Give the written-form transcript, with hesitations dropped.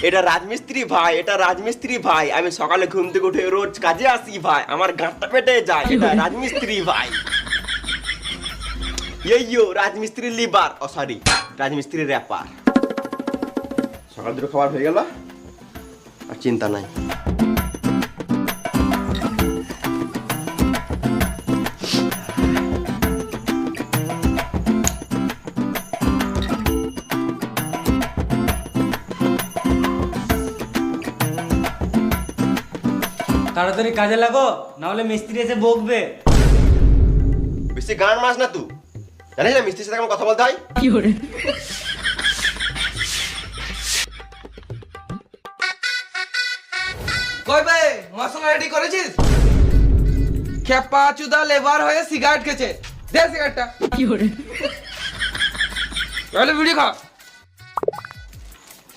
এটা রাজমিস্ত্রি ভাই, এটা রাজমিস্ত্রি ভাই। আমি সকালে ঘুম থেকে উঠে রোজ কাজে আসি ভাই, আমার গাঁটটা পেটে যায়। এটা রাজমিস্ত্রি ভাই। ইয়ো রাজমিস্ত্রি লিভার, ও সরি রাজমিস্ত্রি র্যাপার। সকাল দুটো খাবার হয়ে গেল, আর চিন্তা নাই। তাড়াতাড়ি কাজে লাগো, না হলে মিস্ত্রি এসে বকবে। বেশি গান মাস না তুই, জানিস না মিস্ত্রির সাথে কেমন কথা বলতে হয়। কই বে, মশলা রেডি করেছিস? খেপা চুদা লেবার হয়ে সিগারেট খেছে, দে সিগারেটটা। কি করে? তাহলে বিড়ি খা।